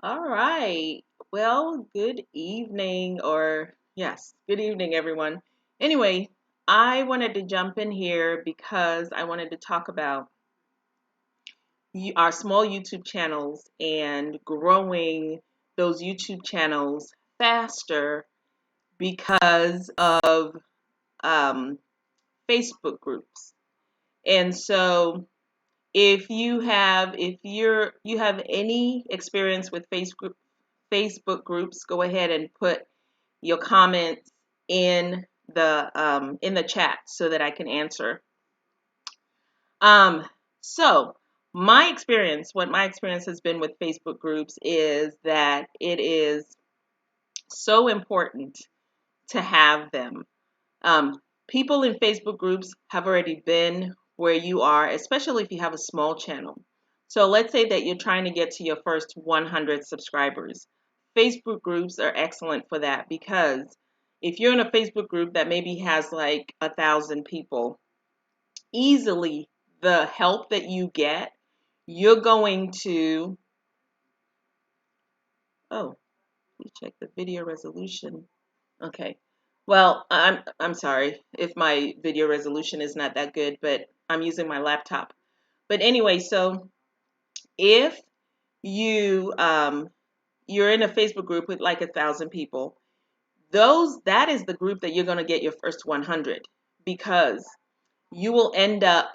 All right. Well, good evening, or yes, good evening, everyone. Anyway, I wanted to jump in here because I wanted to talk about our small YouTube channels and growing those YouTube channels faster because of um, Facebook groups. And so, if you have any experience with Facebook groups, go ahead and put your comments in the chat so that I can answer. Um, so what my experience has been with Facebook groups is that it is so important to have them. People in Facebook groups have already been where you are, especially if you have a small channel. So let's say that you're trying to get to your first 100 subscribers. Facebook groups are excellent for that because if you're in a Facebook group that maybe has like 1,000 people, easily the help that you get, you're going to, oh, let me check the video resolution. Okay. Well, I'm sorry if my video resolution is not that good, but I'm using my laptop. But anyway, so if you you're in a Facebook group with like 1,000 people, that is the group that you're going to get your first 100 because you will end up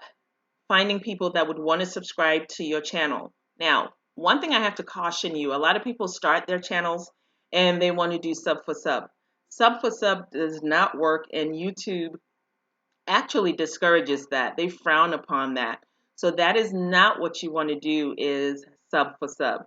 finding people that would want to subscribe to your channel. Now, one thing I have to caution you, a lot of people start their channels and they want to do sub for sub. Sub for sub does not work, and YouTube actually discourages that. They frown upon that. So that is not what you want to do is sub for sub.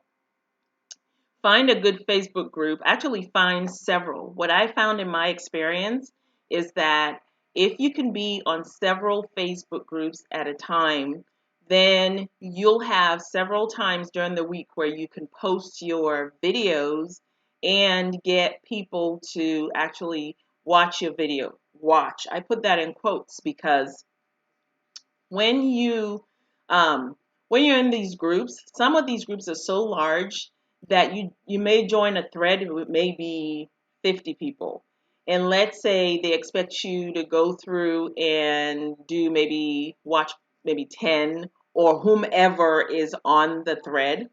Find a good Facebook group. Actually find several. What I found in my experience is that if you can be on several Facebook groups at a time, then you'll have several times during the week where you can post your videos and get people to actually watch your video. Watch. I put that in quotes because when you when you're in these groups, some of these groups are so large that you may join a thread with maybe 50 people. And let's say they expect you to go through and do maybe watch maybe 10 or whomever is on the thread.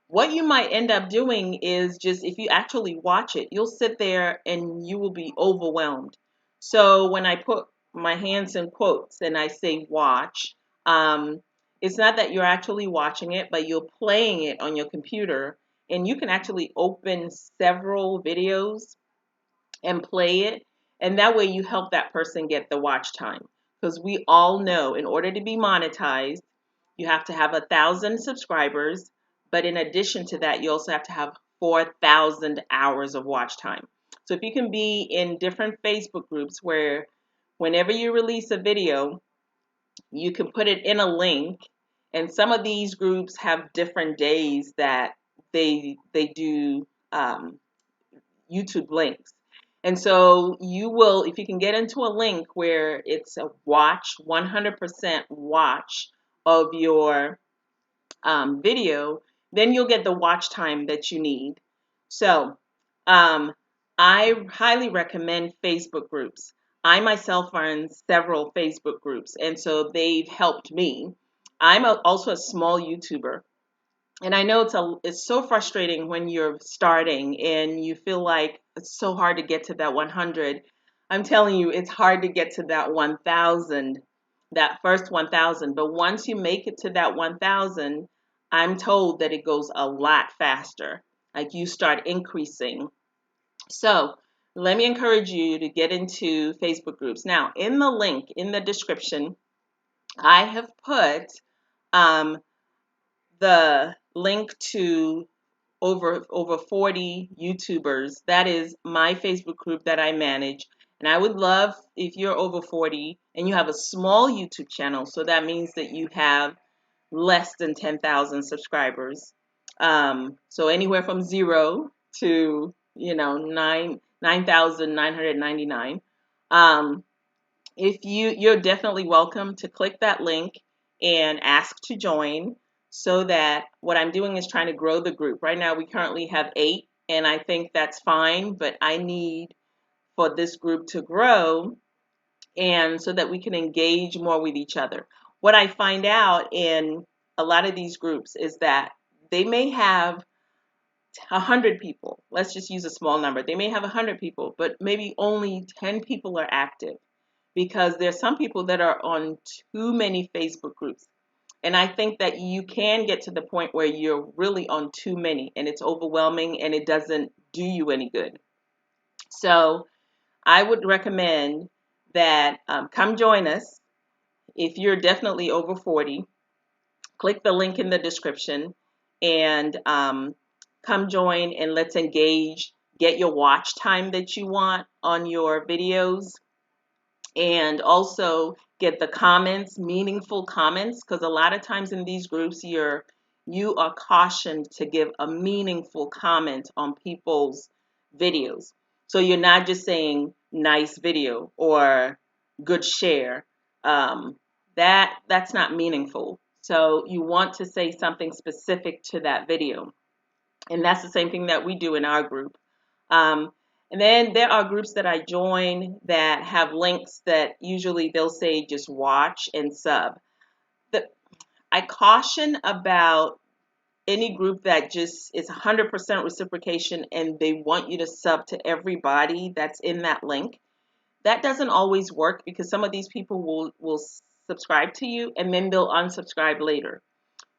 What you might end up doing is just if you actually watch it, you'll sit there and you will be overwhelmed. So when I put my hands in quotes and I say watch, um, it's not that you're actually watching it, but you're playing it on your computer, and you can actually open several videos and play it. And that way you help that person get the watch time. Because we all know in order to be monetized, you have to have 1,000 subscribers. But in addition to that, you also have to have 4,000 hours of watch time. So if you can be in different Facebook groups where whenever you release a video, you can put it in a link. And some of these groups have different days that they do YouTube links. And so you will, if you can get into a link where it's a watch, 100% watch of your video, then you'll get the watch time that you need. So um, I highly recommend Facebook groups. I myself are in several Facebook groups, and so they've helped me. Also a small YouTuber. And I know it's so frustrating when you're starting and you feel like it's so hard to get to that 100. I'm telling you, it's hard to get to that 1,000, that first 1,000. But once you make it to that 1,000, I'm told that it goes a lot faster. Like you start increasing. So let me encourage you to get into Facebook groups. Now, in the link in the description, I have put um, the link to over 40 YouTubers. That is my Facebook group that I manage. And I would love if you're over 40 and you have a small YouTube channel. So that means that you have less than 10,000 subscribers. So anywhere from 0 to 9,999. If you're definitely welcome to click that link and ask to join, so that what I'm doing is trying to grow the group. Right now we currently have 8, and I think that's fine, but I need for this group to grow, and so that we can engage more with each other. What I find out in a lot of these groups is that they may have 100 people. Let's just use a small number. They may have 100 people, but maybe only 10 people are active, because there's some people that are on too many Facebook groups. And I think that you can get to the point where you're really on too many and it's overwhelming and it doesn't do you any good. So I would recommend that come join us. If you're definitely over 40, click the link in the description and come join, and let's engage. Get your watch time that you want on your videos, and also get the comments, meaningful comments, because a lot of times in these groups you are cautioned to give a meaningful comment on people's videos. So you're not just saying nice video or good share. That's not meaningful. So you want to say something specific to that video. And that's the same thing that we do in our group. Um, and then there are groups that I join that have links that usually they'll say just watch and sub. The, I caution about any group that just is 100% reciprocation and they want you to sub to everybody that's in that link. That doesn't always work, because some of these people will subscribe to you and then they'll unsubscribe later.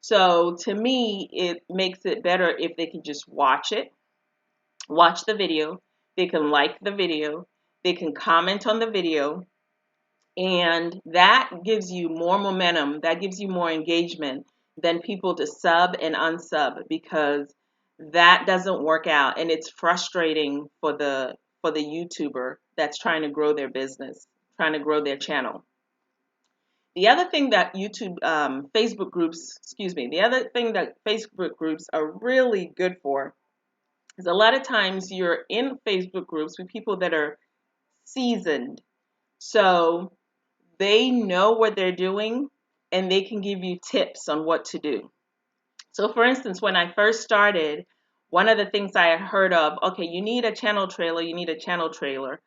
So to me, it makes it better if they can just watch the video, they can like the video, they can comment on the video, and that gives you more momentum, that gives you more engagement than people to sub and unsub, because that doesn't work out, and it's frustrating for the YouTuber that's trying to grow their business, trying to grow their channel. The other thing that the other thing that Facebook groups are really good for is a lot of times you're in Facebook groups with people that are seasoned. So they know what they're doing and they can give you tips on what to do. So for instance, when I first started, one of the things I had heard of, okay, you need a channel trailer, you need a channel trailer.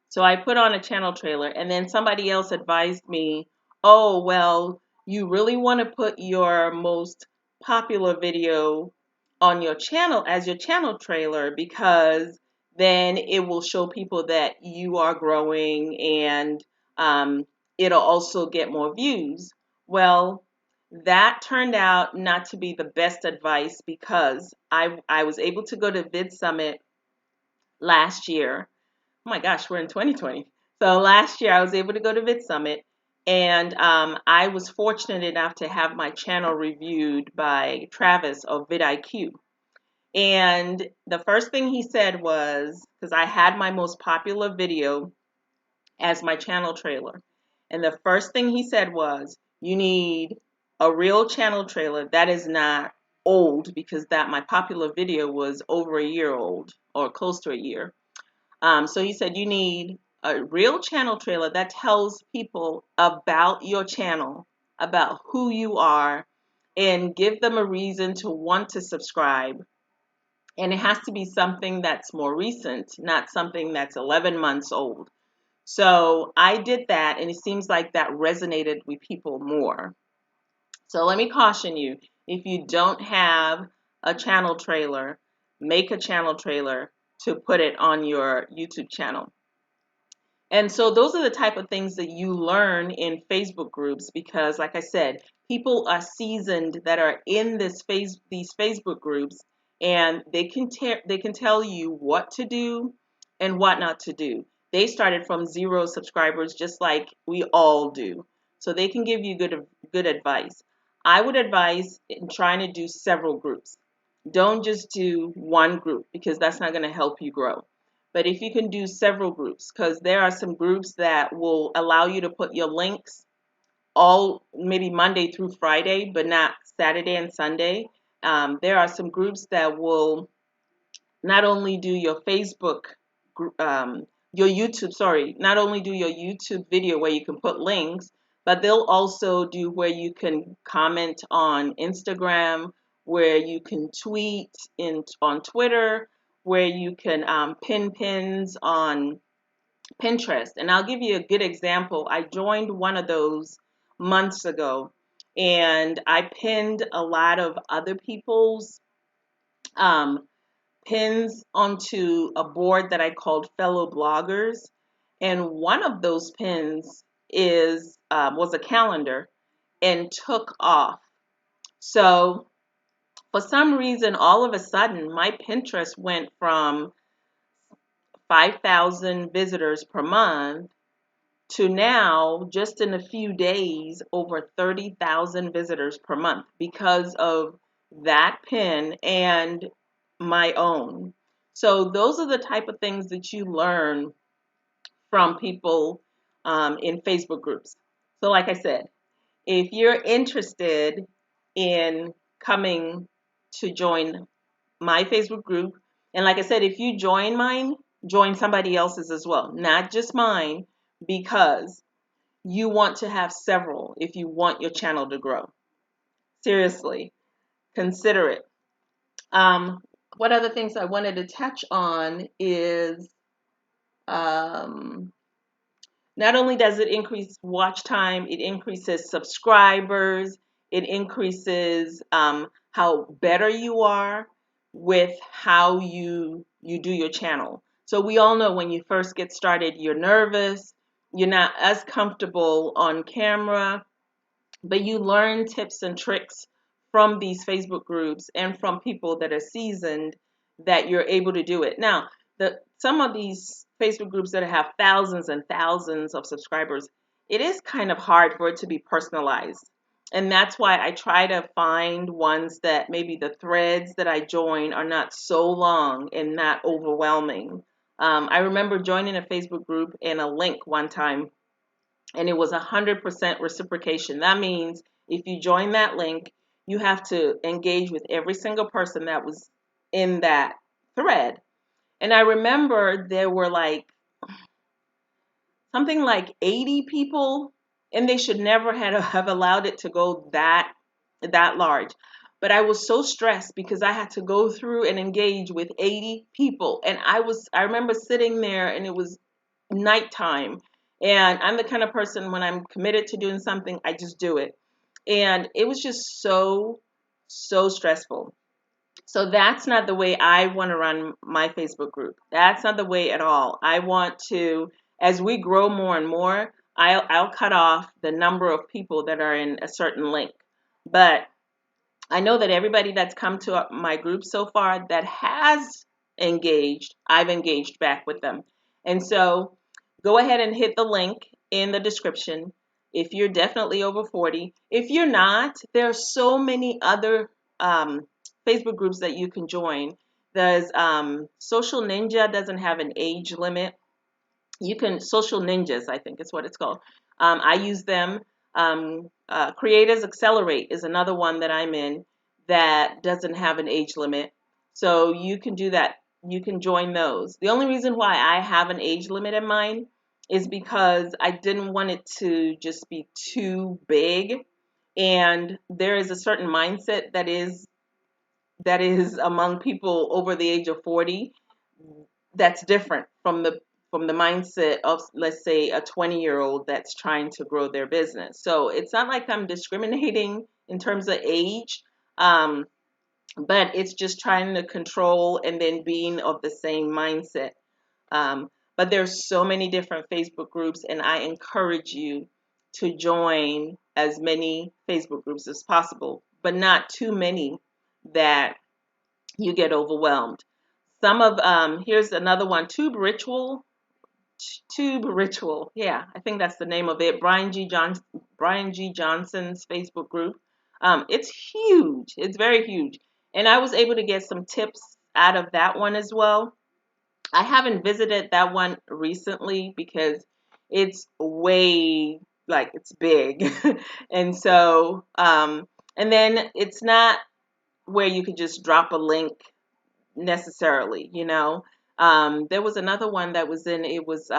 So I put on a channel trailer, and then somebody else advised me, oh, well, you really want to put your most popular video on your channel as your channel trailer, because then it will show people that you are growing, and it'll also get more views. Well, that turned out not to be the best advice, because I was able to go to Vid Summit last year. Oh my gosh, we're in 2020. So last year I was able to go to Vid Summit, and I was fortunate enough to have my channel reviewed by Travis of vidIQ. And the first thing he said was, because I had my most popular video as my channel trailer. And the first thing he said was, you need a real channel trailer that is not old, because that my popular video was over a year old or close to a year. So he said you need a real channel trailer that tells people about your channel, about who you are, and give them a reason to want to subscribe. And it has to be something that's more recent, not something that's 11 months old. So I did that, and it seems like that resonated with people more. So let me caution you, if you don't have a channel trailer, make a channel trailer to put it on your YouTube channel. And so those are the type of things that you learn in Facebook groups, because like I said, people are seasoned that are in these Facebook groups, and they can tell you what to do and what not to do. They started from 0 subscribers just like we all do. So they can give you good advice. I would advise in trying to do several groups. Don't just do one group, because that's not going to help you grow. But if you can do several groups, because there are some groups that will allow you to put your links all maybe Monday through Friday, but not Saturday and Sunday. There are some groups that will not only do your your YouTube, sorry, not only do your YouTube video where you can put links, but they'll also do where you can comment on Instagram, where you can tweet on Twitter, where you can pin pins on Pinterest. And I'll give you a good example. I joined one of those months ago, and I pinned a lot of other people's um, pins onto a board that I called Fellow Bloggers. And one of those pins is was a calendar and took off. So for some reason, all of a sudden, my Pinterest went from 5,000 visitors per month to now, just in a few days, over 30,000 visitors per month because of that pin and my own. So those are the type of things that you learn from people in Facebook groups. So like I said, if you're interested in coming to join my Facebook group, and like I said, if you join mine, join somebody else's as well, not just mine, because you want to have several if you want your channel to grow. Seriously, consider it. What other things I wanted to touch on is um, not only does it increase watch time, it increases subscribers, it increases how better you are with how you do your channel. So we all know when you first get started, you're nervous, you're not as comfortable on camera, but you learn tips and tricks from these Facebook groups and from people that are seasoned that you're able to do it. Now, some of these Facebook groups that have thousands and thousands of subscribers, it is kind of hard for it to be personalized. And that's why I try to find ones that maybe the threads that I join are not so long and not overwhelming. I remember joining a Facebook group and a link one time, and it was 100% reciprocation. That means if you join that link, you have to engage with every single person that was in that thread. And I remember there were like something like 80 people, and they should never have allowed it to go that large. But I was so stressed because I had to go through and engage with 80 people, and I remember sitting there, and it was nighttime, and I'm the kind of person, when I'm committed to doing something, I just do it. And it was just so stressful. So that's not the way I want to run my Facebook group. That's not the way at all. I want to, as we grow more and more, I'll cut off the number of people that are in a certain link. But I know that everybody that's come to my group so far that has engaged, I've engaged back with them. And so go ahead and hit the link in the description if you're definitely over 40. If you're not, there are so many other Facebook groups that you can join. There's Social Ninja doesn't have an age limit. You can, Social Ninjas, I think is what it's called. I use them. Creators Accelerate is another one that I'm in that doesn't have an age limit. So you can do that. You can join those. The only reason why I have an age limit in mine is because I didn't want it to just be too big. And there is a certain mindset that is among people over the age of 40 that's different from the mindset of, let's say, a 20-year-old that's trying to grow their business. So it's not like I'm discriminating in terms of age, um, but it's just trying to control and then being of the same mindset. But there's so many different Facebook groups, and I encourage you to join as many Facebook groups as possible, but not too many that you get overwhelmed. Some of Here's another one, Tube Ritual. Yeah, I think that's the name of it. Brian G. Johnson's Facebook group. It's huge. It's very huge. And I was able to get some tips out of that one as well. I haven't visited that one recently because it's way, like, it's big. And so and then it's not where you could just drop a link necessarily. There was another one that was in, it was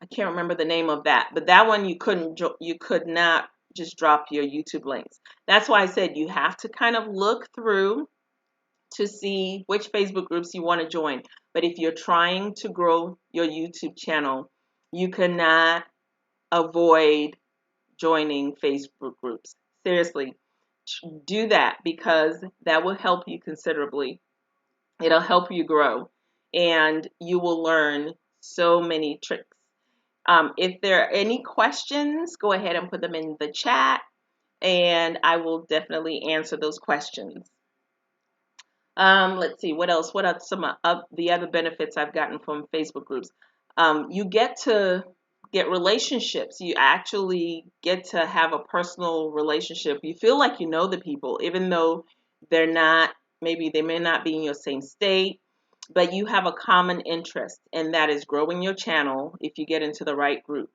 I can't remember the name of that, but that one you could not just drop your YouTube links. That's why I said you have to kind of look through to see which Facebook groups you want to join. But if you're trying to grow your YouTube channel, you cannot avoid joining Facebook groups. Seriously, do that because that will help you considerably. It'll help you grow and you will learn so many tricks. If there are any questions, go ahead and put them in the chat and I will definitely answer those questions. Let's see, what else? What are some of the other benefits I've gotten from Facebook groups? You get to get relationships. You actually get to have a personal relationship. You feel like you know the people, even though they're not, maybe they may not be in your same state, but you have a common interest, and that is growing your channel if you get into the right group.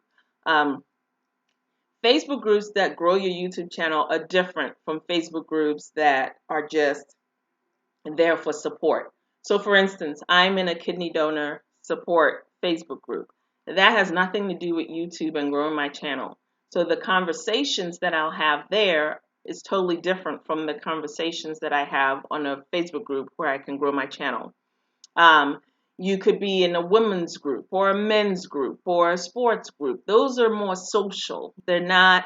Um, Facebook groups that grow your YouTube channel are different from Facebook groups that are just there for support. So for instance, I'm in a kidney donor support Facebook group. That has nothing to do with YouTube and growing my channel. So the conversations that I'll have there is totally different from the conversations that I have on a Facebook group where I can grow my channel. You could be in a women's group or a men's group or a sports group. Those are more social. They're not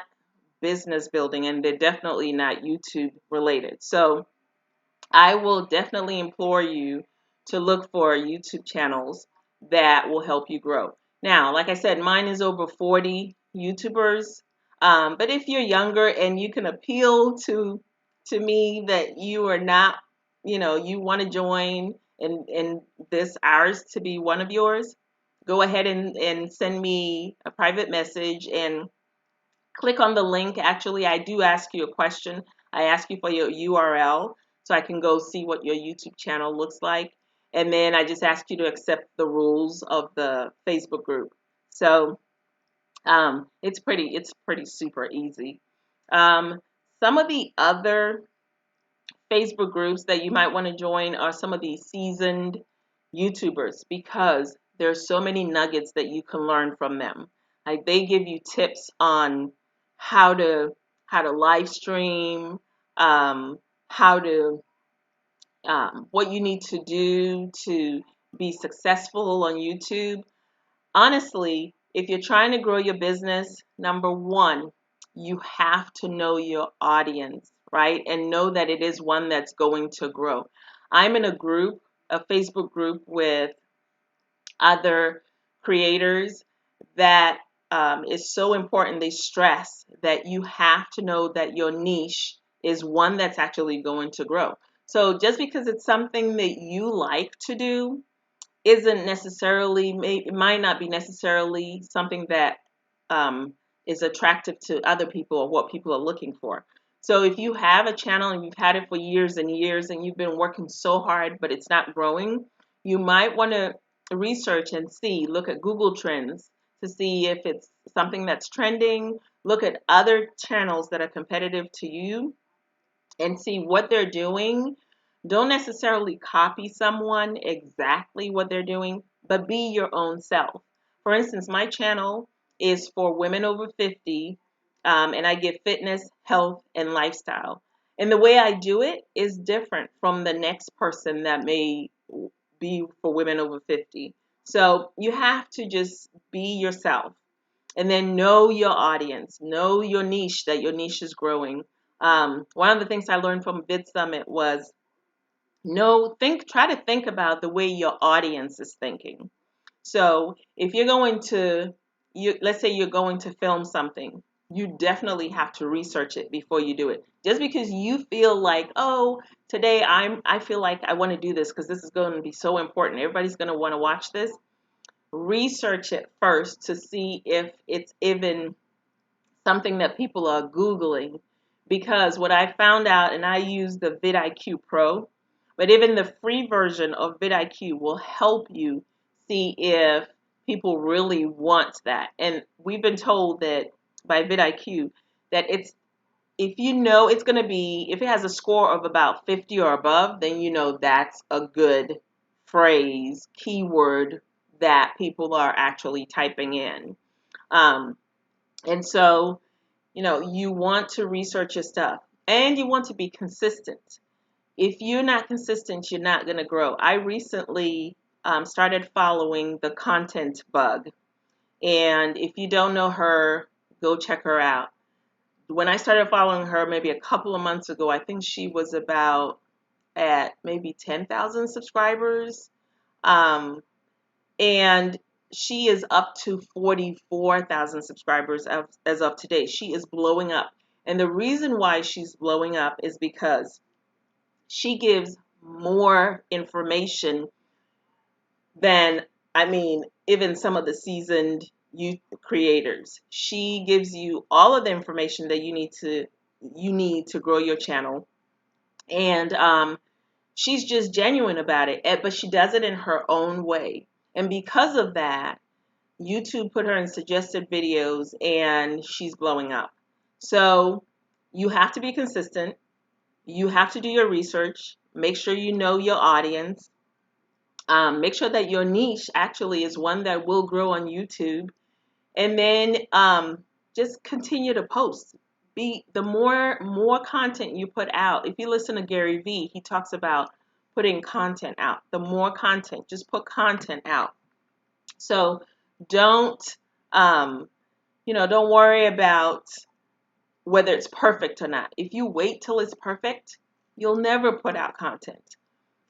business building and they're definitely not YouTube related. So I will definitely implore you to look for YouTube channels that will help you grow. Now, like I said, mine is over 40 YouTubers. But if you're younger and you can appeal to me that you are not, you want to join and this ours to be one of yours, go ahead and send me a private message and click on the link. Actually, I do ask you a question. I ask you for your URL so I can go see what your YouTube channel looks like. And then I just ask you to accept the rules of the Facebook group. So it's pretty super easy. Um, some of the other Facebook groups that you might want to join are some of these seasoned YouTubers because there's so many nuggets that you can learn from them. Like they give you tips on how to live stream, um, how to what you need to do to be successful on YouTube. Honestly, if you're trying to grow your business, number one, you have to know your audience, right? And know that it is one that's going to grow. I'm in a Facebook group with other creators that is so important. They stress that you have to know that your niche is one that's actually going to grow. So just because it's something that you like to do isn't necessarily, it might not be necessarily something that um, is attractive to other people or what people are looking for. So if you have a channel and you've had it for years and years and you've been working so hard but it's not growing, you might want to research and see, look at Google Trends to see if it's something that's trending, look at other channels that are competitive to you and see what they're doing. Don't necessarily copy someone exactly what they're doing, but be your own self. For instance, my channel is for women over 50, and I give fitness, health, and lifestyle. And the way I do it is different from the next person that may be for women over 50. So you have to just be yourself and then know your audience, know your niche, that your niche is growing. One of the things I learned from Vid Summit was try to think about the way your audience is thinking. So if you're going to, let's say you're going to film something, you definitely have to research it before you do it. Just because you feel like, oh, today I feel like I want to do this because this is going to be so important. Everybody's going to want to watch this. Research it first to see if it's even something that people are Googling. Because what I found out, and I use the vidIQ Pro, but even the free version of vidIQ will help you see if people really want that. And we've been told that by vidIQ that if you know it's going to be, if it has a score of about 50 or above, then you know that's a good phrase, keyword that people are actually typing in. Um, and so, you want to research your stuff and you want to be consistent. If you're not consistent, you're not going to grow. I recently started following the Content Bug. And if you don't know her, go check her out. When I started following her maybe a couple of months ago, I think she was about at maybe 10,000 subscribers. Um, and she is up to 44,000 subscribers as of today. She is blowing up. And the reason why she's blowing up is because she gives more information than, even some of the seasoned youth creators. She gives you all of the information that you need to grow your channel. And she's just genuine about it, but she does it in her own way. And because of that, YouTube put her in suggested videos and she's blowing up. So you have to be consistent. You have to do your research. Make sure you know your audience. Make sure that your niche actually is one that will grow on YouTube. And then just continue to post. The more content you put out. If you listen to Gary Vee, he talks about putting content out. The more content, just put content out. So don't don't worry about whether it's perfect or not. If you wait till it's perfect, you'll never put out content.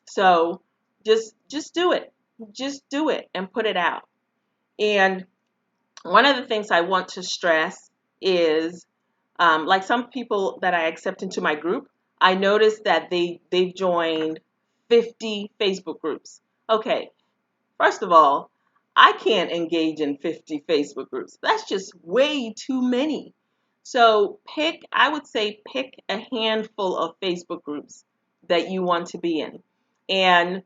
So just do it. Just do it and put it out. And one of the things I want to stress is, like some people that I accept into my group, I noticed that they've joined 50 Facebook groups. Okay, first of all, I can't engage in 50 Facebook groups. That's just way too many. So I would say pick a handful of Facebook groups that you want to be in. And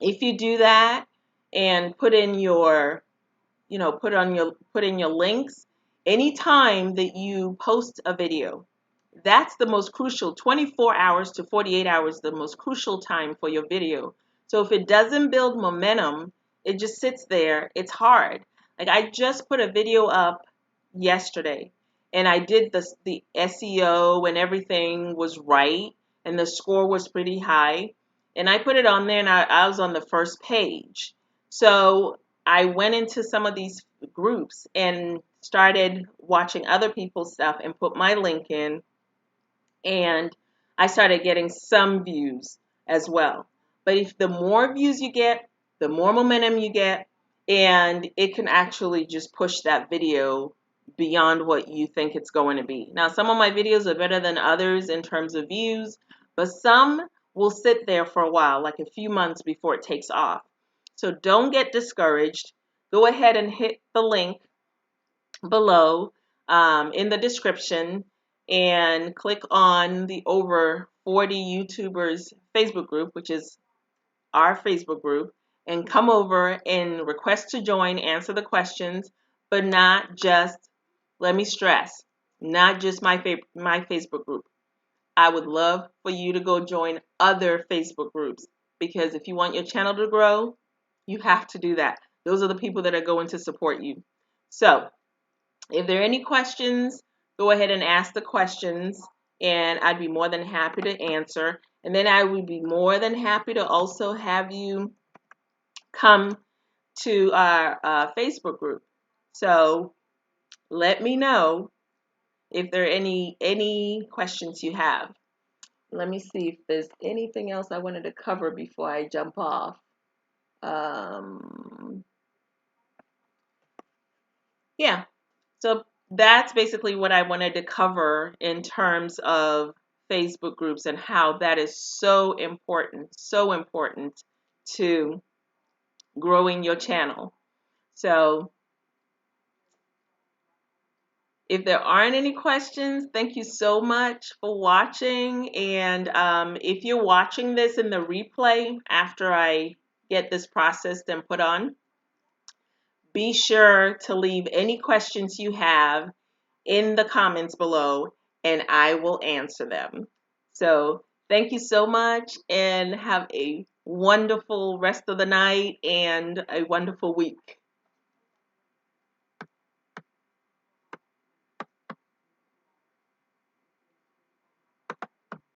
if you do that and put in your put in your links anytime that you post a video. That's the most crucial. 24 hours to 48 hours, the most crucial time for your video. So if it doesn't build momentum, it just sits there. It's hard. Like I just put a video up yesterday and I did the SEO and everything was right and the score was pretty high. And I put it on there and I was on the first page. So I went into some of these groups and started watching other people's stuff and put my link in, and I started getting some views as well. But if the more views you get, the more momentum you get, and it can actually just push that video beyond what you think it's going to be. Now, some of my videos are better than others in terms of views, but some will sit there for a while, like a few months before it takes off. So don't get discouraged. Go ahead and hit the link below in the description and click on the over 40 YouTubers Facebook group, which is our Facebook group, and come over and request to join, answer the questions, but not just, let me stress, not just my Facebook group. I would love for you to go join other Facebook groups, because if you want your channel to grow, you have to do that. Those are the people that are going to support you. So if there are any questions, go ahead and ask the questions, and I'd be more than happy to answer. And then I would be more than happy to also have you come to our Facebook group. So let me know if there are any questions you have. Let me see if there's anything else I wanted to cover before I jump off. Yeah, so that's basically what I wanted to cover in terms of Facebook groups and how that is so important to growing your channel. So if there aren't any questions, thank you so much for watching. And if you're watching this in the replay after I get this processed and put on, be sure to leave any questions you have in the comments below and I will answer them. So thank you so much and have a wonderful rest of the night and a wonderful week.